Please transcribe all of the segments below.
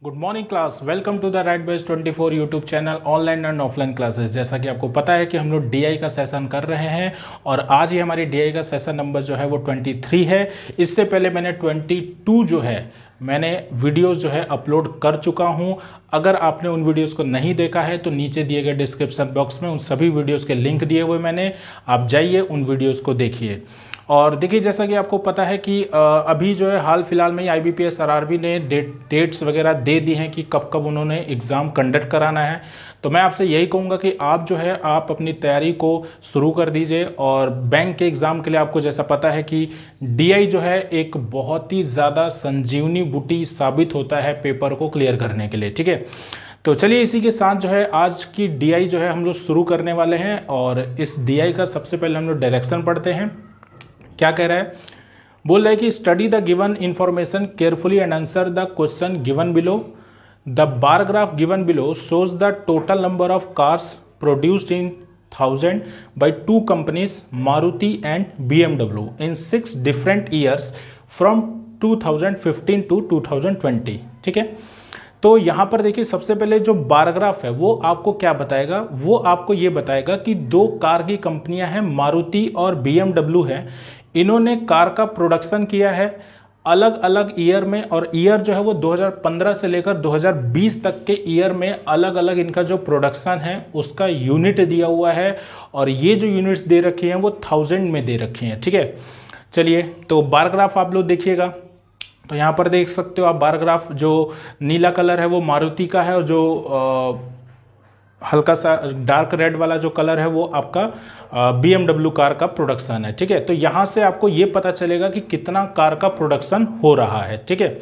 Good morning class, welcome to the right base 24 YouTube channel online and offline classes. जैसा कि आपको पता है कि हम लोग डीआई का सेशन कर रहे हैं और आज ही हमारी डीआई का सेशन नंबर जो है वो 23 है। इससे पहले मैंने 22 जो है मैंने वीडियोस जो है अपलोड कर चुका हूं। अगर आपने उन वीडियोस को नहीं देखा है तो नीचे दिए गए डिस्क्रिप्शन बॉक्स में उन सभी वीडियोस के लिंक दिए हुए मैंने, आप जाइए उन वीडियोस को देखिए। और देखिए, जैसा कि आपको पता है कि अभी जो है हाल फिलहाल में ही आईबीपीएस आरआरबी ने डेट्स वगैरह दे दी हैं कि कब कब उन्होंने एग्ज़ाम कंडक्ट कराना है। तो मैं आपसे यही कहूँगा कि आप जो है आप अपनी तैयारी को शुरू कर दीजिए। और बैंक के एग्ज़ाम के लिए आपको जैसा पता है कि डीआई जो है एक बहुत ही ज़्यादा संजीवनी बूटी साबित होता है पेपर को क्लियर करने के लिए, ठीक है। तो चलिए इसी के साथ जो है आज की डीआई जो है हम लोग शुरू करने वाले हैं। और इस डीआई का सबसे पहले हम लोग डायरेक्शन पढ़ते हैं। क्या कह रहा है? बोल रहा है कि study the given information carefully and answer the question given below. The bar graph given below shows the total number of cars produced in 1000 by two companies Maruti and BMW in 6 different years from 2015 to 2020। ठीक है, तो यहाँ पर देखिए सबसे पहले जो bar graph है वो आपको क्या बताएगा? वो आपको ये बताएगा कि दो कार की कंपनियां हैं, मारुति और BMW है। इन्होंने कार का प्रोडक्शन किया है अलग अलग ईयर में, और ईयर जो है वो 2015 से लेकर 2020 तक के ईयर में अलग अलग इनका जो प्रोडक्शन है उसका यूनिट दिया हुआ है। और ये जो यूनिट्स दे रखी हैं वो 1000 में दे रखी हैं, ठीक है। चलिए, तो बार ग्राफ आप लोग देखिएगा, तो यहाँ पर देख सकते हो आप बार ग्राफ, जो नीला कलर है वो मारुति का है और जो हल्का सा डार्क रेड वाला जो कलर है वो आपका BMW कार का प्रोडक्शन है, ठीक है। तो यहाँ से आपको ये पता चलेगा कि कितना कार का प्रोडक्शन हो रहा है, ठीक है।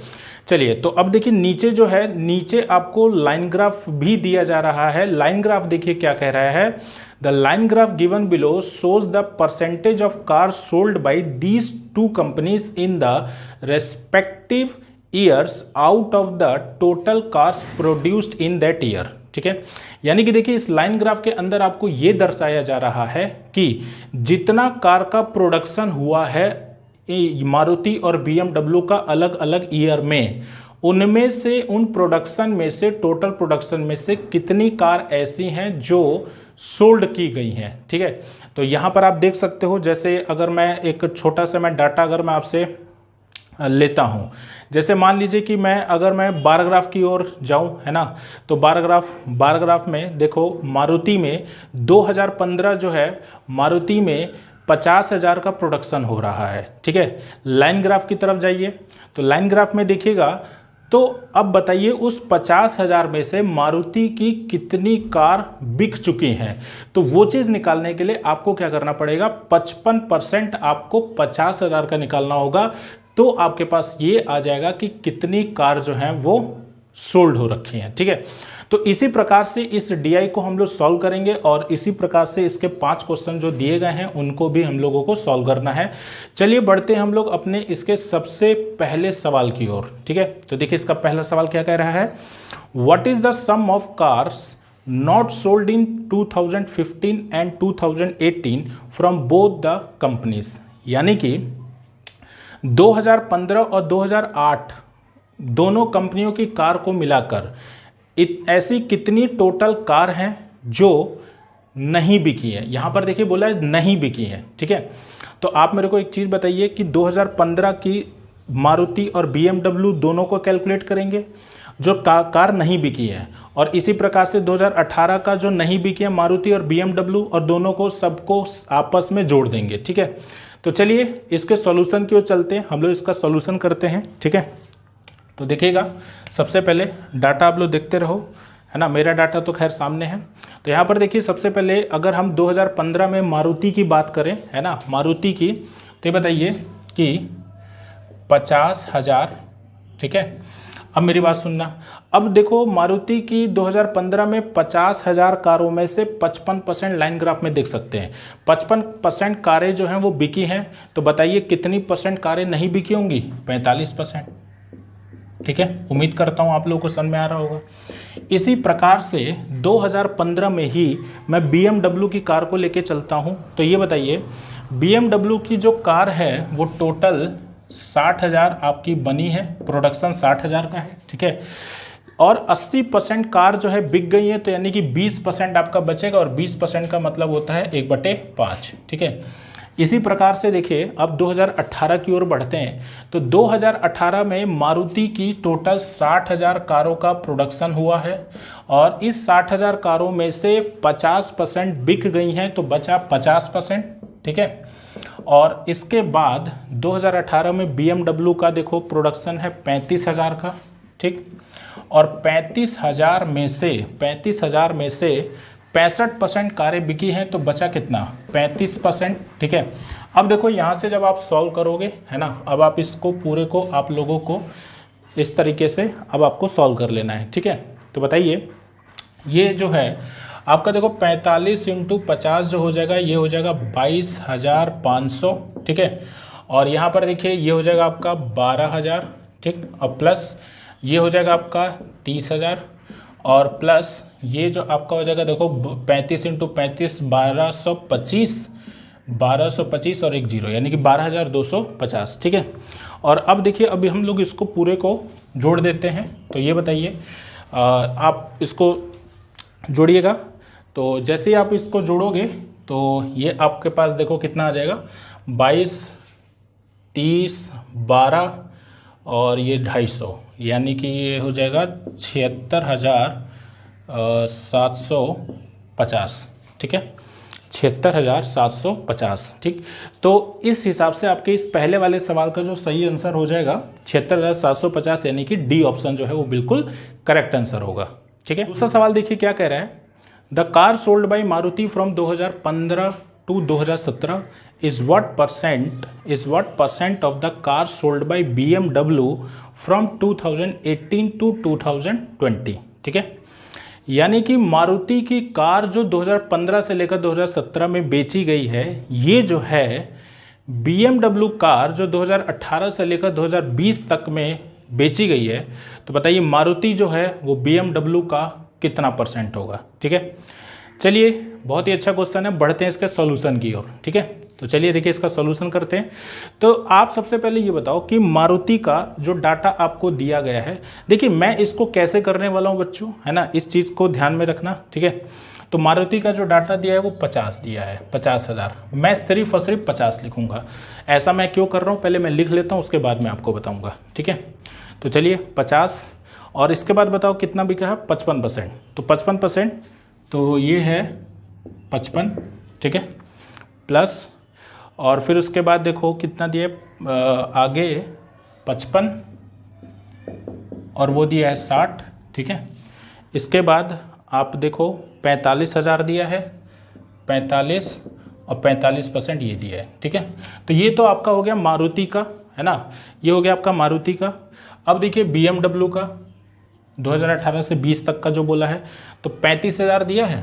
चलिए, तो अब देखिए नीचे जो है, नीचे आपको लाइन ग्राफ भी दिया जा रहा है। लाइन ग्राफ देखिए क्या कह रहा है? The line graph given below shows the percentage of car sold by these two companies in the respective years out of the total cars produced in that year, ठीक है। यानी कि देखिए इस लाइन ग्राफ के अंदर आपको ये दर्शाया जा रहा है कि जितना कार का प्रोडक्शन हुआ है मारुति और BMW का अलग अलग ईयर में, उनमें से उन प्रोडक्शन में से, टोटल प्रोडक्शन में से कितनी कार ऐसी हैं जो सोल्ड की गई हैं, ठीक है। तो यहां पर आप देख सकते हो, जैसे अगर मैं एक छोटा सा मैं डाटा अगर मैं आपसे लेता हूं, जैसे मान लीजिए कि अगर मैं बार ग्राफ की ओर जाऊं, है ना, तो बार ग्राफ में देखो मारुति में 2015 जो है मारुति में 50,000 का प्रोडक्शन हो रहा है, ठीक है। लाइन ग्राफ की तरफ जाइए, तो लाइन ग्राफ में देखिएगा, तो अब बताइए उस 50,000 में से मारुति की कितनी कार बिक चुकी हैं। तो वो चीज़ निकालने के लिए आपको क्या करना पड़ेगा? 55% आपको 50,000 का निकालना होगा, तो आपके पास ये आ जाएगा कि कितनी कार जो हैं वो सोल्ड हो रखी हैं, ठीक है। तो इसी प्रकार से इस डीआई को हम लोग सॉल्व करेंगे और इसी प्रकार से इसके 5 क्वेश्चन जो दिए गए हैं उनको भी हम लोगों को सॉल्व करना है। चलिए बढ़ते हैं हम लोग अपने इसके सबसे पहले सवाल की ओर, ठीक है। तो देखिए इसका पहला सवाल क्या कह रहा है? What is the sum of cars not sold in 2015 and 2018 from both the companies. यानी कि 2015 और 2008 दोनों कंपनियों की कार को मिलाकर ऐसी कितनी टोटल कार हैं जो नहीं बिकी है। यहां पर देखिए बोला है नहीं बिकी है, ठीक है। तो आप मेरे को एक चीज बताइए कि 2015 की मारुति और BMW दोनों को कैलकुलेट करेंगे जो कार नहीं बिकी है, और इसी प्रकार से 2018 का जो नहीं बिकी है मारुति और BMW, और दोनों को सबको आपस में जोड़ देंगे, ठीक है। तो चलिए इसके सॉल्यूशन की ओर चलते हैं, हम लोग इसका सॉल्यूशन करते हैं, ठीक है। तो देखिएगा सबसे पहले डाटा आप लोग देखते रहो, है ना, मेरा डाटा तो खैर सामने है। तो यहाँ पर देखिए सबसे पहले अगर हम 2015 में मारुति की बात करें, है ना, मारुति की, तो ये बताइए कि 50,000, ठीक है। अब मेरी बात सुनना, अब देखो मारुति की 2015 में 50,000 कारों में से 55% लाइन ग्राफ में देख सकते हैं 55% कारें जो हैं वो बिकी हैं। तो बताइए कितनी परसेंट कारें नहीं बिकी होंगी? 45%, ठीक है। उम्मीद करता हूं आप लोगों को समझ में आ रहा होगा। इसी प्रकार से 2015 में ही मैं BMW की कार को लेके चलता हूं, तो ये बताइए BMW की जो कार है वो टोटल 60,000 आपकी बनी है, प्रोडक्शन 60,000 का है, ठीक है। और 80% कार जो है बिक गई है, तो यानी कि 20% आपका बचेगा, और 20% का मतलब होता है 1/5। ठीक है। इसी प्रकार से देखिए अब 2018 की ओर बढ़ते हैं, तो 2018 में मारुति की टोटल 60,000 कारों का प्रोडक्शन हुआ है, और इस 60,000 कारों में से 50% बिक गई हैं, तो बचा 50%। ठीक है। और इसके बाद 2018 में BMW का देखो प्रोडक्शन है 35,000 का। ठीक। और 35,000 में से 65% कारें बिकी हैं, तो बचा कितना? 35%। ठीक है। अब देखो यहाँ से जब आप सॉल्व करोगे, है ना, अब आप इसको पूरे को आप लोगों को इस तरीके से अब आपको सॉल्व कर लेना है। ठीक है। तो बताइए, ये जो है आपका देखो 45 × 50 जो हो जाएगा, ये हो जाएगा 22,500। ठीक है। और यहाँ पर देखिए ये हो जाएगा आपका 12,000। ठीक। और प्लस ये हो जाएगा आपका 30,000, और प्लस ये जो आपका हो जाएगा देखो 35 × 35 1225 और एक जीरो, यानी कि 12,250। ठीक है। और अब देखिए अभी हम लोग इसको पूरे को जोड़ देते हैं। तो ये बताइए, आप इसको जोड़िएगा। तो जैसे ही आप इसको जोड़ोगे तो ये आपके पास देखो कितना आ जाएगा, 22, 30, 12 और ये 250, यानी कि ये हो जाएगा 76,750। ठीक है। 76,750। ठीक। तो इस हिसाब से आपके इस पहले वाले सवाल का जो सही आंसर हो जाएगा 76,750, यानी कि डी ऑप्शन जो है वो बिल्कुल करेक्ट आंसर होगा। ठीक है। दूसरा सवाल देखिए क्या कह रहा है, the car sold by Maruti from 2015 to 2017 is what percent of the car sold by BMW from 2018 to 2020। ठीक है। यानी कि मारुति की कार जो 2015 से लेकर 2017 में बेची गई है, ये जो है BMW कार जो 2018 से लेकर 2020 तक में बेची गई है, तो बताइए मारुति जो है वो BMW का कितना % होगा। ठीक है। चलिए, बहुत ही अच्छा क्वेश्चन है, बढ़ते हैं इसके सॉल्यूशन की ओर। ठीक है। तो चलिए देखिए इसका सॉल्यूशन करते हैं। तो आप सबसे पहले ये बताओ कि मारुति का जो डाटा आपको दिया गया है, देखिए मैं इसको कैसे करने वाला हूँ बच्चों, है ना, इस चीज़ को ध्यान में रखना। ठीक है। तो मारुति का जो डाटा दिया है वो 50 दिया है, 50,000। मैं सिर्फ और सिर्फ 50 लिखूंगा। ऐसा मैं क्यों कर रहा हूँ, पहले मैं लिख लेता हूँ, उसके बाद मैं आपको बताऊँगा। ठीक है। तो चलिए 50, और इसके बाद बताओ कितना बिका है, 55%। तो 55%, तो ये है 55। ठीक है। प्लस, और फिर उसके बाद देखो कितना दिया है, आगे 55 और वो दिया है 60। ठीक है। इसके बाद आप देखो 45,000 दिया है, 45 और 45% ये दिया है। ठीक है। तो ये तो आपका हो गया मारुति का, है ना, ये हो गया आपका मारुति का। अब देखिए BMW का 2018 से 20 तक का जो बोला है, तो 35,000 दिया है,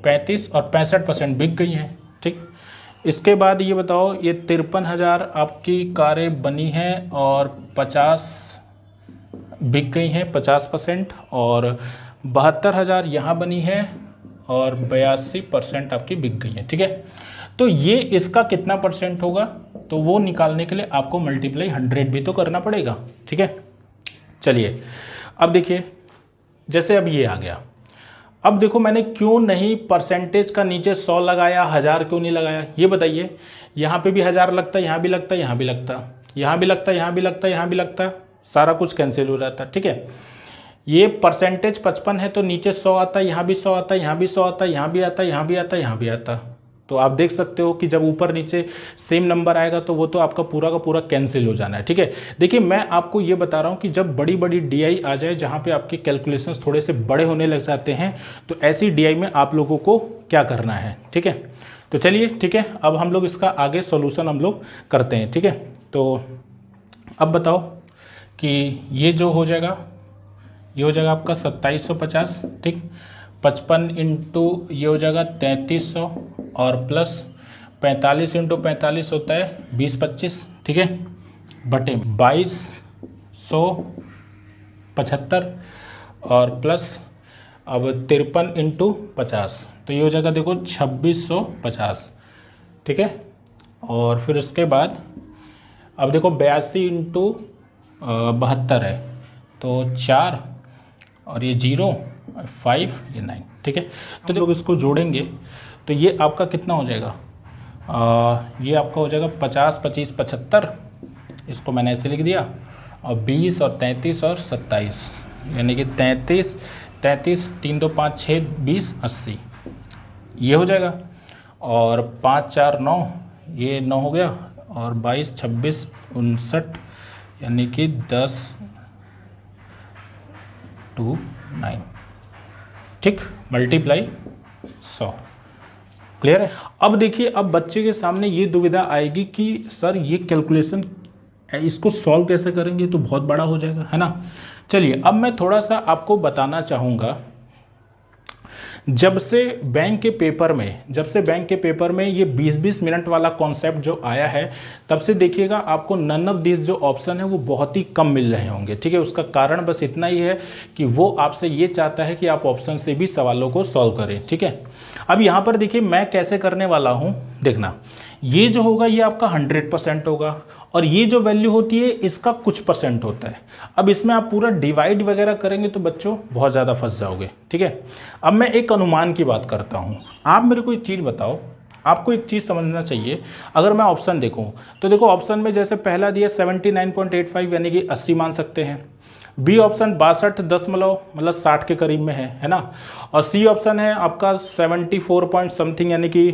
35 और 65% बिक गई हैं। ठीक। इसके बाद ये बताओ, ये 53,000 आपकी कारें बनी हैं और 50 बिक गई हैं, 50%, और 72,000 यहाँ बनी है और 82% आपकी बिक गई हैं। ठीक है। तो ये इसका कितना % होगा, तो वो निकालने के लिए आपको मल्टीप्लाई 100 भी तो करना पड़ेगा। ठीक है। चलिए अब देखिए, जैसे अब ये आ गया, अब देखो मैंने क्यों नहीं परसेंटेज का नीचे 100 लगाया, 1000 क्यों नहीं लगाया, ये बताइए। यहाँ पे भी 1000 लगता, यहाँ भी लगता, यहाँ भी लगता, यहाँ भी लगता, यहाँ भी लगता, यहाँ भी लगता, सारा कुछ कैंसिल हो जाता। ठीक है। ये परसेंटेज 55 है, तो नीचे 100 आता, यहाँ भी 100 आता, यहाँ भी 100 आता, यहाँ भी आता, यहाँ भी आता, यहाँ भी आता। तो आप देख सकते हो कि जब ऊपर नीचे सेम नंबर आएगा तो वो तो आपका पूरा का पूरा कैंसिल हो जाना है। ठीक है। देखिए मैं आपको ये बता रहा हूँ कि जब बड़ी बड़ी डीआई आ जाए, जहाँ पे आपके कैलकुलेशंस थोड़े से बड़े होने लग जाते हैं, तो ऐसी डीआई में आप लोगों को क्या करना है। ठीक है। तो चलिए ठीक है, अब हम लोग इसका आगे सॉल्यूशन हम लोग करते हैं। ठीक है। तो अब बताओ कि ये जो हो जाएगा, ये हो जाएगा आपका 2750। ठीक। 55 इंटू ये हो जाएगा 3300, और प्लस 45 इंटू 45 होता है 20-25। ठीक है। बटे 2275, और प्लस अब 53 इंटू 50, तो ये हो जाएगा देखो 2650। ठीक है। और फिर उसके बाद अब देखो 82 इंटू 72 है, तो 4 और ये 0, 5, ये 9, ठीक है। तो लोग इसको जोड़ेंगे तो ये आपका कितना हो जाएगा, ये आपका हो जाएगा 50, 25, 75, इसको मैंने ऐसे लिख दिया, और 20 और 33 और 27, यानी कि 33, 3, 2, 5, 6, 20, 80 ये हो जाएगा। और 5, 4, 9, ये 9 हो गया, और 22, 26, 59, यानी कि 10 2, 9, ठीक, मल्टीप्लाई 100। क्लियर है। अब देखिए, अब बच्चे के सामने ये दुविधा आएगी कि सर ये कैलकुलेशन इसको सॉल्व कैसे करेंगे, तो बहुत बड़ा हो जाएगा, है ना। चलिए अब मैं थोड़ा सा आपको बताना चाहूँगा, जब से बैंक के पेपर में ये 20-20 मिनट वाला कॉन्सेप्ट जो आया है, तब से देखिएगा आपको नन ऑफ दिस जो ऑप्शन है वो बहुत ही कम मिल रहे होंगे, ठीक है। उसका कारण बस इतना ही है कि वो आपसे ये चाहता है कि आप ऑप्शन से भी सवालों को सॉल्व करें, ठीक है। अब यहाँ पर देखिए मैं कैसे करने वाला हूँ, देखना, ये जो होगा ये आपका 100% होगा, और ये जो वैल्यू होती है इसका कुछ परसेंट होता है। अब इसमें आप पूरा डिवाइड वगैरह करेंगे तो बच्चों बहुत ज़्यादा फंस जाओगे, ठीक है। अब मैं एक अनुमान की बात करता हूँ, आप मेरे को एक चीज़ बताओ, आपको एक चीज़ समझना चाहिए। अगर मैं ऑप्शन देखूँ तो देखो, ऑप्शन में जैसे पहला दिया 79.85 यानी कि 80 मान सकते हैं, बी ऑप्शन 62 मतलब 60 के करीब में है ना, और सी ऑप्शन है आपका 74 पॉइंट समथिंग यानी कि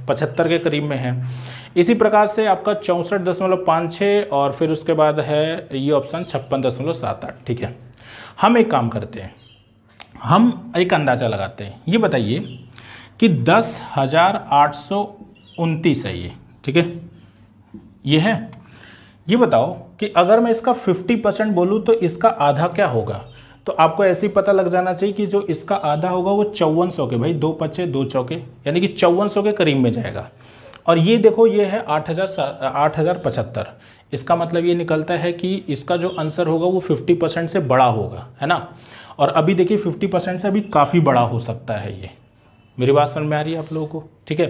75 के करीब में है। इसी प्रकार से आपका 64.56, और फिर उसके बाद है ये ऑप्शन 56.78, ठीक है। हम एक काम करते हैं, हम एक अंदाज़ा लगाते हैं, ये बताइए कि 10,829 है ये, ठीक है, ये है। ये बताओ कि अगर मैं इसका 50% बोलूँ तो इसका आधा क्या होगा, तो आपको ऐसे ही पता लग जाना चाहिए कि जो इसका आधा होगा वो 5400 के, भाई 2 पचे 2 चौके, यानी कि 5400 के करीब में जाएगा। और ये देखो ये है 8075, इसका मतलब ये निकलता है कि इसका जो आंसर होगा वो 50% से बड़ा होगा, है ना। और अभी देखिए 50% से अभी काफ़ी बड़ा हो सकता है ये, मेरी बात समझ में आ रही है आप लोगों को, ठीक है।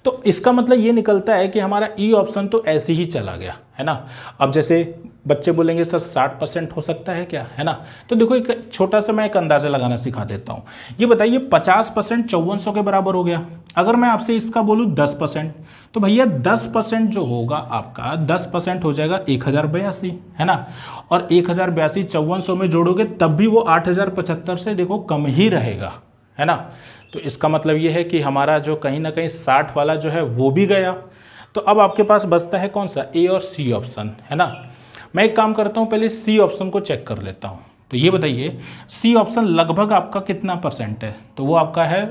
तो इसका मतलब ये निकलता है कि हमारा ई ऑप्शन तो ऐसे ही चला गया, है ना। अब जैसे बच्चे बोलेंगे सर 60% हो सकता है क्या, है ना। तो देखो एक छोटा सा मैं एक अंदाज़ा लगाना सिखा देता हूँ। ये बताइए 50% 5400 के बराबर हो गया। अगर मैं आपसे इसका बोलूँ 10%, तो भैया 10% जो होगा आपका 10% हो जाएगा 1082, है ना। और 1082 5400 में जोड़ोगे तब भी वो 8075 से देखो कम ही रहेगा, है ना। तो इसका मतलब ये है कि हमारा जो कहीं ना कहीं 60 वाला जो है वो भी गया। तो अब आपके पास बचता है कौन सा, ए और सी ऑप्शन, है ना। मैं एक काम करता हूँ, पहले सी ऑप्शन को चेक कर लेता हूँ। तो ये बताइए सी ऑप्शन लगभग आपका कितना परसेंट है, तो वो आपका है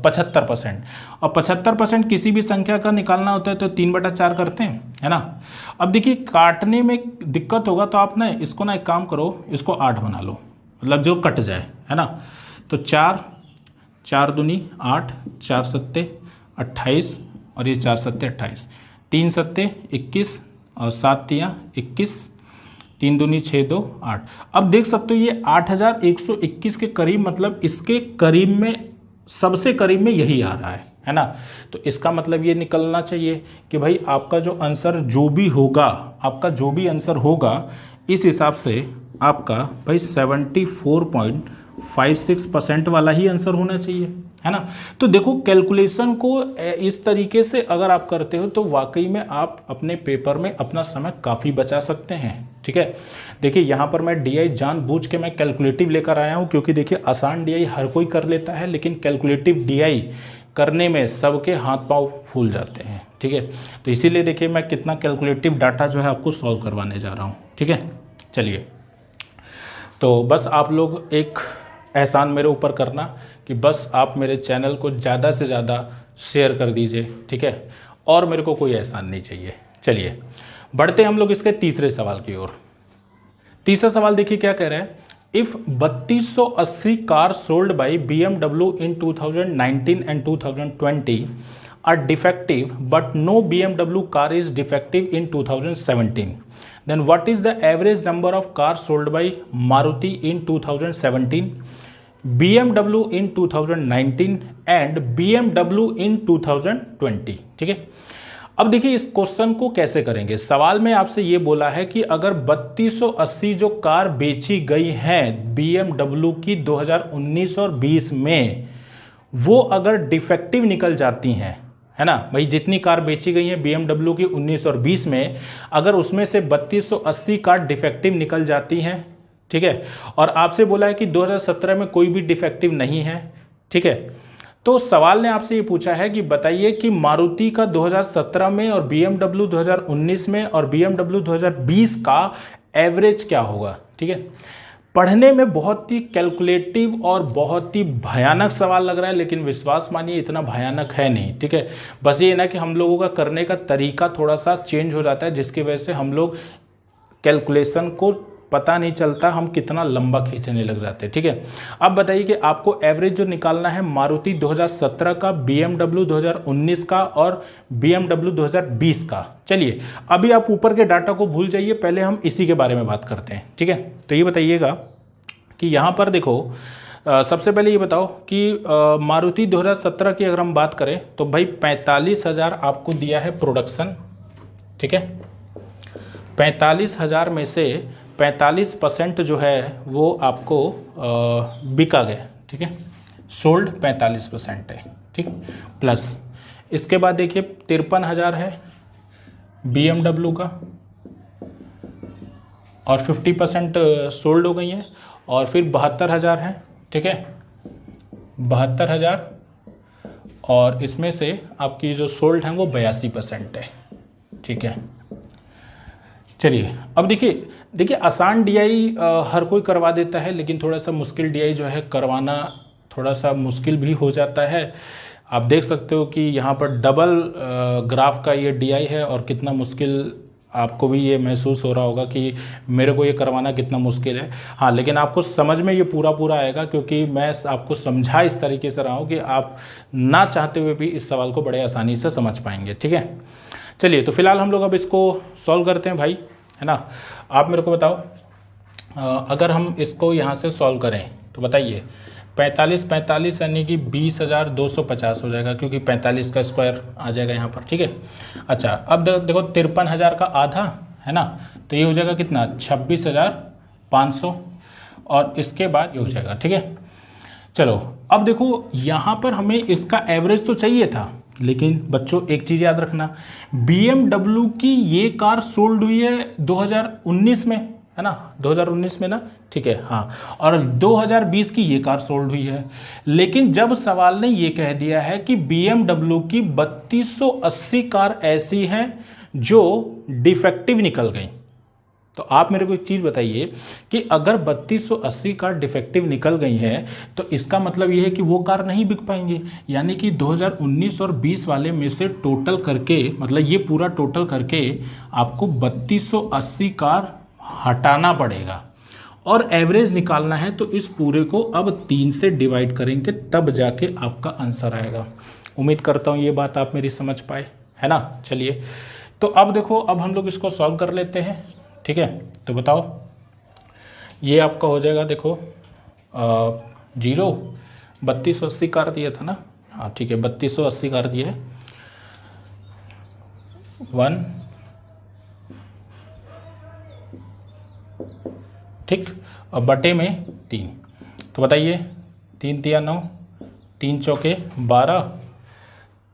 75%। और 75% किसी भी संख्या का निकालना होता है तो 3/4 करते हैं, है ना। अब देखिए काटने में दिक्कत होगा तो आप ना इसको ना एक काम करो, इसको 8 बना लो, मतलब जो कट जाए, है ना। तो 4 दूनी 8, 4 सत्ते 28, और ये 4 सत्ते 28, 3 सत्ते 21, और 7 तियाँ 21, 3 दूनी 6, 2 8। अब देख सकते हो ये 8121 के करीब, मतलब इसके करीब में सबसे करीब में यही आ रहा है ना। तो इसका मतलब ये निकलना चाहिए कि भाई आपका जो आंसर जो भी होगा, आपका जो भी आंसर होगा इस हिसाब से आपका भाई 74.56% वाला ही आंसर होना चाहिए, है ना। तो देखो कैलकुलेशन को इस तरीके से अगर आप करते हो तो वाकई में आप अपने पेपर में अपना समय काफ़ी बचा सकते हैं, ठीक है। देखिए यहाँ पर मैं डीआई जानबूझ के मैं कैलकुलेटिव लेकर आया हूँ, क्योंकि देखिए आसान डीआई हर कोई कर लेता है, लेकिन कैलकुलेटिव डीआई करने में सबके हाथ पांव फूल जाते हैं, ठीक है। तो इसीलिए देखिए मैं कितना कैलकुलेटिव डाटा जो है आपको सॉल्व करवाने जा रहा हूँ, ठीक है। चलिए, तो बस आप लोग एक एहसान मेरे ऊपर करना कि बस आप मेरे चैनल को ज़्यादा से ज़्यादा शेयर कर दीजिए, ठीक है। और मेरे को कोई एहसान नहीं चाहिए। चलिए बढ़ते हम लोग इसके तीसरे सवाल की ओर। तीसरा सवाल देखिए क्या कह रहा है, if 3280 car sold by BMW in 2019 and 2020 are defective but no BMW car is defective in 2017, then what is the average number of cars sold by Maruti in 2017, BMW in 2019 and BMW in 2020, ठीक है। अब देखिए इस question को कैसे करेंगे। सवाल में आपसे ये बोला है कि अगर 3280 जो कार बेची गई हैं BMW की 2019 और 20 में, वो अगर डिफेक्टिव निकल जाती हैं, है ना भाई, जितनी कार बेची गई हैं BMW की 19 और 20 में, अगर उसमें से 3280 कार डिफेक्टिव निकल जाती हैं, ठीक है, और आपसे बोला है कि 2017 में कोई भी डिफेक्टिव नहीं है, ठीक है, तो सवाल ने आपसे ये पूछा है कि बताइए कि मारुति का 2017 में और BMW 2019 में और BMW 2020 का एवरेज क्या होगा। ठीक है, पढ़ने में बहुत ही कैलकुलेटिव और बहुत ही भयानक सवाल लग रहा है, लेकिन विश्वास मानिए इतना भयानक है नहीं। ठीक है, बस ये ना कि हम लोगों का करने का तरीका थोड़ा सा चेंज हो जाता है, जिसकी वजह से हम लोग कैलकुलेशन को पता नहीं चलता, हम कितना लंबा खींचने लग जाते हैं। ठीक है, अब बताइए कि आपको एवरेज जो निकालना है मारुति 2017 का, BMW 2019 का और BMW 2020 का। चलिए अभी आप ऊपर के डाटा को भूल जाइए, पहले हम इसी के बारे में बात करते हैं। ठीक है, तो ये बताइएगा कि यहाँ पर देखो, सबसे पहले ये बताओ कि मारुति 2017 की अगर हम बात करें तो भाई 45,000 आपको दिया है प्रोडक्शन। ठीक है, 45,000 में से 45% जो है वो आपको बिका गया। ठीक है, सोल्ड 45% है। ठीक, प्लस इसके बाद देखिए 53,000 है BMW का और 50% सोल्ड हो गई है, और फिर 72,000 है। ठीक है, 72,000 और इसमें से आपकी जो सोल्ड है वो 82% है। ठीक है, चलिए अब देखिए आसान डीआई हर कोई करवा देता है, लेकिन थोड़ा सा मुश्किल डीआई जो है करवाना थोड़ा सा मुश्किल भी हो जाता है। आप देख सकते हो कि यहाँ पर डबल ग्राफ का ये डीआई है, और कितना मुश्किल आपको भी ये महसूस हो रहा होगा कि मेरे को ये करवाना कितना मुश्किल है। हाँ, लेकिन आपको समझ में ये पूरा आएगा, क्योंकि मैं आपको समझा इस तरीके से रहा हूँ कि आप ना चाहते हुए भी इस सवाल को बड़े आसानी से समझ पाएंगे। ठीक है, चलिए तो फिलहाल हम लोग अब इसको सॉल्व करते हैं भाई, है ना। आप मेरे को बताओ, अगर हम इसको यहाँ से सॉल्व करें तो बताइए 45 यानी कि 20,250 हो जाएगा, क्योंकि 45 का स्क्वायर आ जाएगा यहाँ पर। ठीक है, अच्छा अब देखो 53,000 का आधा है ना, तो ये हो जाएगा कितना 26,500, और इसके बाद ये हो जाएगा। ठीक है, चलो अब देखो यहाँ पर हमें इसका एवरेज तो चाहिए था, लेकिन बच्चों एक चीज़ याद रखना, BMW की ये कार सोल्ड हुई है 2019 में, है ना, 2019 में ना। ठीक है, हाँ, और 2020 की ये कार सोल्ड हुई है, लेकिन जब सवाल ने ये कह दिया है कि BMW की 3280 कार ऐसी हैं जो डिफेक्टिव निकल गई, तो आप मेरे को एक चीज़ बताइए कि अगर 3280 कार डिफेक्टिव निकल गई है तो इसका मतलब ये है कि वो कार नहीं बिक पाएंगे, यानी कि 2019 और 20 वाले में से टोटल करके, मतलब ये पूरा टोटल करके आपको 3280 कार हटाना पड़ेगा और एवरेज निकालना है। तो इस पूरे को अब 3 से डिवाइड करेंगे, तब जाके आपका आंसर आएगा। उम्मीद करता हूँ ये बात आप मेरी समझ पाए, है ना। चलिए तो अब देखो, अब हम लोग इसको सॉल्व कर लेते हैं। ठीक है, तो बताओ ये आपका हो जाएगा, देखो 3280 कर दिया था ना, हाँ ठीक है, 3280 कर दिया है, 1 ठीक, और बटे में 3, तो बताइए 3 तिया 9, 3 चौके 12,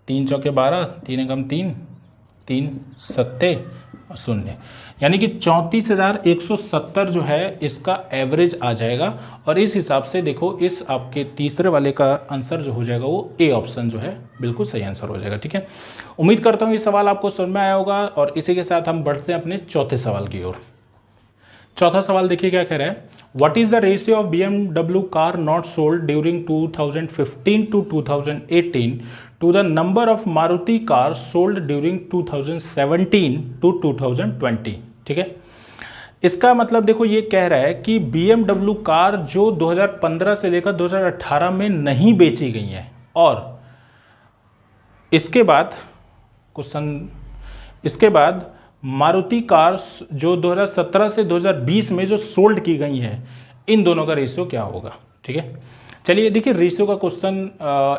3 चौके 12, 3 एकम 3, 3 सत्ते और 0, यानी कि 34,170 जो है इसका एवरेज आ जाएगा। और इस हिसाब से देखो, इस आपके तीसरे वाले का आंसर जो हो जाएगा वो ए ऑप्शन जो है बिल्कुल सही आंसर हो जाएगा। ठीक है, उम्मीद करता हूँ ये सवाल आपको समझ में आया होगा, और इसी के साथ हम बढ़ते हैं अपने चौथे सवाल की ओर। चौथा सवाल देखिए क्या कह रहा है, what is the ratio of BMW car not sold during 2015 to 2018 to the number of Maruti cars sold during 2017 to 2020। ठीक है, इसका मतलब देखो ये कह रहा है कि BMW कार जो 2015 से लेकर 2018 में नहीं बेची गई हैं, और इसके बाद क्वेश्चन, इसके बाद मारुति कार्स जो 2017 से 2020 में जो सोल्ड की गई हैं, इन दोनों का रेशियो क्या होगा। ठीक है, चलिए देखिए रेशियो का क्वेश्चन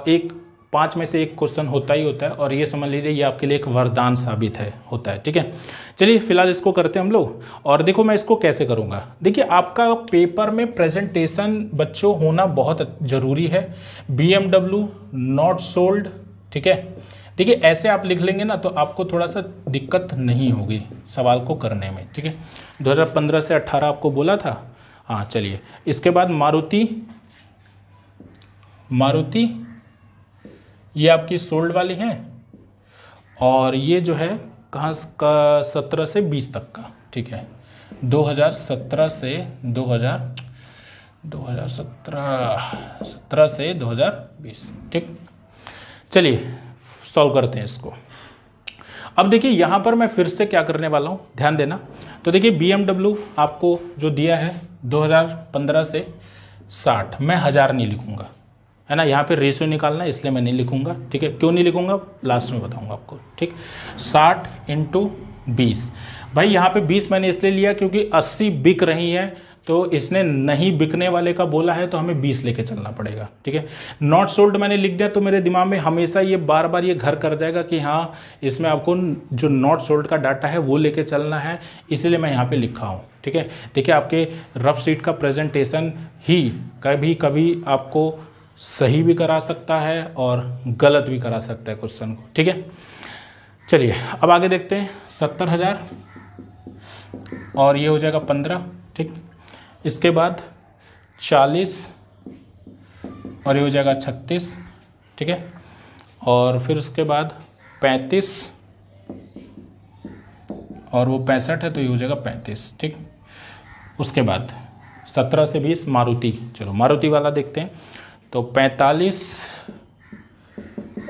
एक 5 में से एक क्वेश्चन होता ही होता है, और ये समझ लीजिए ये आपके लिए एक वरदान साबित होता है। ठीक है, चलिए फिलहाल इसको करते हैं हम लोग। और देखो मैं इसको कैसे करूँगा, देखिए आपका पेपर में प्रेजेंटेशन बच्चों होना बहुत ज़रूरी है। BMW नॉट सोल्ड, ठीक है। देखिए ऐसे आप लिख लेंगे ना तो आपको थोड़ा सा दिक्कत नहीं होगी सवाल को करने में। ठीक है, 2015 से 18 आपको बोला था। हाँ चलिए, इसके बाद मारुति ये आपकी सोल्ड वाली है, और ये जो है कहाँ का 17 से 20 तक का। ठीक है, 2017 से 2017 से 2020। ठीक, चलिए सॉल्व करते हैं इसको। अब देखिए यहाँ पर मैं फिर से क्या करने वाला हूँ, ध्यान देना। तो देखिए BMW आपको जो दिया है 2015 से 60, मैं 1000 नहीं लिखूँगा, है ना। यहाँ पे रेशियो निकालना है इसलिए मैं नहीं लिखूँगा। ठीक है, क्यों नहीं लिखूँगा लास्ट में बताऊँगा आपको। ठीक, 60 × 20, भाई यहाँ पे 20 मैंने इसलिए लिया क्योंकि 80 बिक रही है, तो इसने नहीं बिकने वाले का बोला है तो हमें 20 लेके चलना पड़ेगा। ठीक है, नॉट सोल्ड मैंने लिख दिया तो मेरे दिमाग में हमेशा ये बार बार ये घर कर जाएगा कि हाँ इसमें आपको जो नॉट सोल्ड का डाटा है वो लेके चलना है, इसीलिए मैं यहाँ पे लिखा हूँ। ठीक है, देखिए आपके रफ शीट का प्रेजेंटेशन ही कभी कभी आपको सही भी करा सकता है और गलत भी करा सकता है क्वेश्चन को। ठीक है, चलिए अब आगे देखते हैं। 70,000 और ये हो जाएगा 15। ठीक, इसके बाद 40 और ये हो जाएगा 36। ठीक है, और फिर उसके बाद 35 और वो 65 है तो ये हो जाएगा 35। ठीक, उसके बाद 17 से 20 मारुति, चलो मारुति वाला देखते हैं। तो 45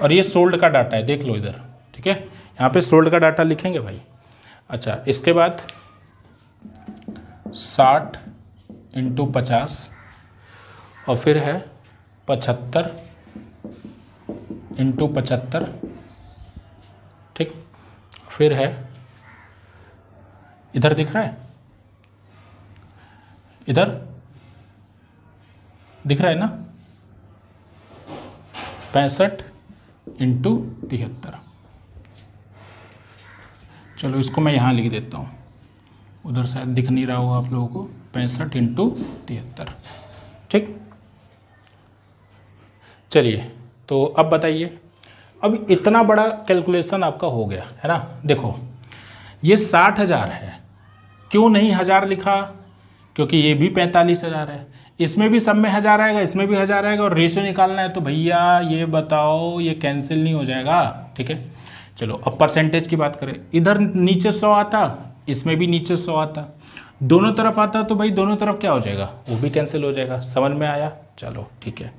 और ये सोल्ड का डाटा है, देख लो इधर। ठीक है, यहाँ पे सोल्ड का डाटा लिखेंगे भाई। अच्छा, इसके बाद 60 × 50 और फिर है 75 × 75। ठीक, फिर है इधर दिख रहा है, इधर दिख रहा है ना, 65 × 73। चलो इसको मैं यहाँ लिख देता हूँ, उधर शायद दिख नहीं रहा होगा आप लोगों को। 65 × 73। ठीक, चलिए तो अब बताइए, अब इतना बड़ा कैलकुलेशन आपका हो गया है ना। देखो ये 60,000 है, क्यों नहीं 1000 लिखा, क्योंकि ये भी 45,000 है, इसमें भी सब में 1000 आएगा, इसमें भी 1000 आएगा, और रेशियो निकालना है तो भैया ये बताओ ये कैंसिल नहीं हो जाएगा। ठीक है, चलो अब परसेंटेज की बात करें, इधर नीचे 100 आता, इसमें भी नीचे 100 आता, दोनों तरफ आता तो भाई दोनों तरफ क्या हो जाएगा, वो भी कैंसिल हो जाएगा। समझ में आया, चलो ठीक है।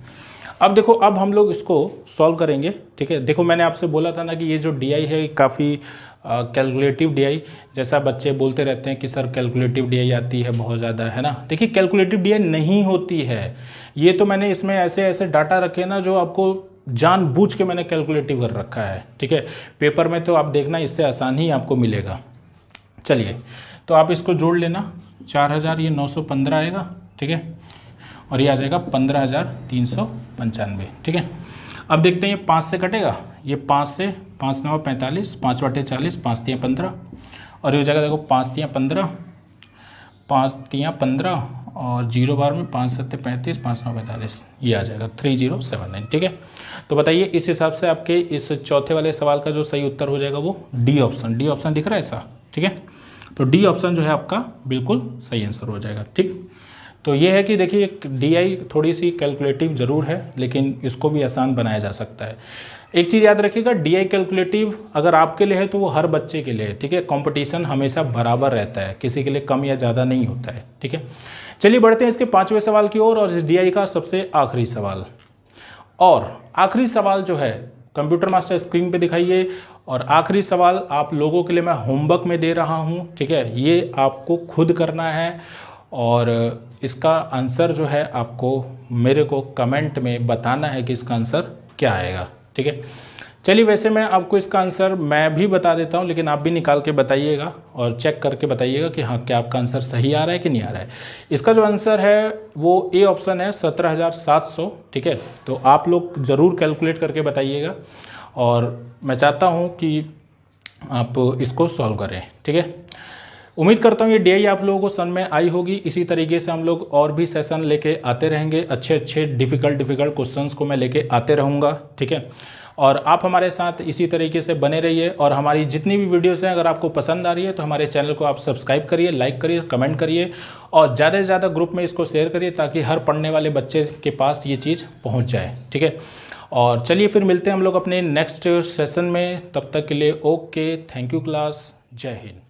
अब देखो अब हम लोग इसको सॉल्व करेंगे। ठीक है, देखो मैंने आपसे बोला था ना कि ये जो DI है काफ़ी कैलकुलेटिव DI, जैसा बच्चे बोलते रहते हैं कि सर कैलकुलेटिव DI आती है बहुत ज़्यादा, है ना। देखिए कैलकुलेटिव DI नहीं होती है, ये तो मैंने इसमें ऐसे ऐसे डाटा रखे ना जो आपको जानबूझ के मैंने कैलकुलेटिव कर रखा है। ठीक है, पेपर में तो आप देखना इससे आसान ही आपको मिलेगा। चलिए तो आप इसको जोड़ लेना, 4000 ये 915 आएगा। ठीक है, और ये आ जाएगा 15,395। ठीक है, अब देखते हैं ये 5 से कटेगा, ये 5 से 5 9 45, 5/40, 5 3 15 और ये हो जाएगा देखो 5 3 15, 5 3 15 और 0 बार में 5 7 35, 5 9 45, ये आ जाएगा 3079। ठीक है, तो बताइए इस हिसाब से आपके इस चौथे वाले सवाल का जो सही उत्तर हो जाएगा वो डी ऑप्शन। डी ऑप्शन दिख रहा है ऐसा। ठीक है, तो डी ऑप्शन जो है आपका बिल्कुल सही आंसर हो जाएगा। ठीक, तो ये है कि देखिए DI थोड़ी सी कैलकुलेटिव ज़रूर है, लेकिन इसको भी आसान बनाया जा सकता है। एक चीज़ याद रखिएगा, DI कैलकुलेटिव अगर आपके लिए है तो वो हर बच्चे के लिए है। ठीक है, कंपटीशन हमेशा बराबर रहता है, किसी के लिए कम या ज़्यादा नहीं होता है। ठीक है, चलिए बढ़ते हैं इसके 5वें सवाल की ओर, और इस DI का सबसे आखिरी सवाल। और आखिरी सवाल जो है कंप्यूटर मास्टर स्क्रीन पे दिखाइए, और आखिरी सवाल आप लोगों के लिए मैं होमवर्क में दे रहा हूँ। ठीक है, ये आपको खुद करना है, और इसका आंसर जो है आपको मेरे को कमेंट में बताना है कि इसका आंसर क्या आएगा। ठीक है। चलिए, वैसे मैं आपको इसका आंसर मैं भी बता देता हूँ, लेकिन आप भी निकाल के बताइएगा और चेक करके बताइएगा कि हाँ क्या आपका आंसर सही आ रहा है कि नहीं आ रहा है। इसका जो आंसर है वो ए ऑप्शन है 17,700। ठीक है, तो आप लोग ज़रूर कैलकुलेट करके बताइएगा और मैं चाहता हूँ कि आप इसको सॉल्व करें। ठीक है, उम्मीद करता हूँ ये डीआई आप लोगों को समझ में आई होगी। इसी तरीके से हम लोग और भी सेशन लेके आते रहेंगे, अच्छे डिफ़िकल्ट क्वेश्चंस को मैं लेके आते रहूँगा। ठीक है, और आप हमारे साथ इसी तरीके से बने रहिए और हमारी जितनी भी वीडियोस हैं अगर आपको पसंद आ रही है तो हमारे चैनल को आप सब्सक्राइब करिए, लाइक करिए, कमेंट करिए और ज़्यादा से ज़्यादा ग्रुप में इसको शेयर करिए ताकि हर पढ़ने वाले बच्चे के पास ये चीज़ पहुँच जाए। ठीक है, और चलिए फिर मिलते हैं हम लोग अपने नेक्स्ट सेशन में। तब तक के लिए ओके, थैंक यू क्लास, जय हिंद।